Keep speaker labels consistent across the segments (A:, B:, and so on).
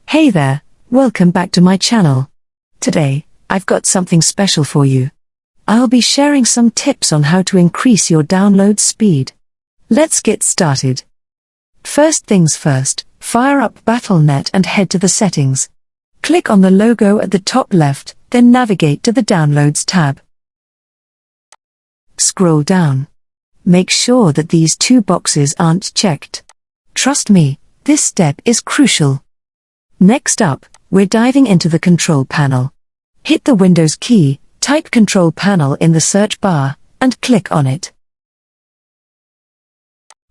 A: Hey there, welcome back to my channel. Today, I've got something special for you. I'll be sharing some tips on how to increase your download speed. Let's get started. First things first, fire up BattleNet and head to the settings. Click on the logo at the top left, then navigate to the Downloads tab. Scroll down. Make sure that these two boxes aren't checked. Trust me, this step is crucial. Next up, we're diving into the control panel. Hit the Windows key, type Control Panel in the search bar, and click on it.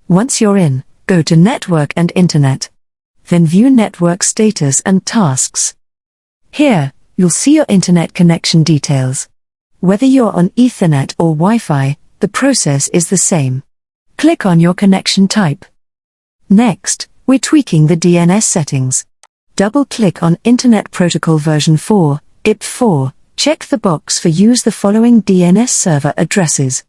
A: Once you're in, go to Network and Internet. Then view Network Status and Tasks. Here, you'll see your internet connection details. Whether you're on Ethernet or Wi-Fi, the process is the same. Click on your connection type. Next, we're tweaking the DNS settings. Double-click on Internet Protocol version 4, IP4, check the box for use the following DNS server addresses.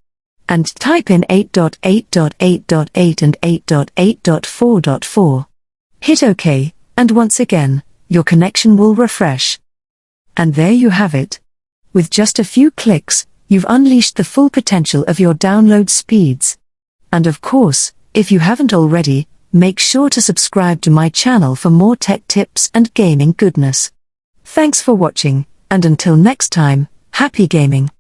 A: And type in 8.8.8.8 and 8.8.4.4. Hit OK, and once again, your connection will refresh. And there you have it. With just a few clicks, you've unleashed the full potential of your download speeds. And of course, if you haven't already, make sure to subscribe to my channel for more tech tips and gaming goodness. Thanks for watching, and until next time, happy gaming!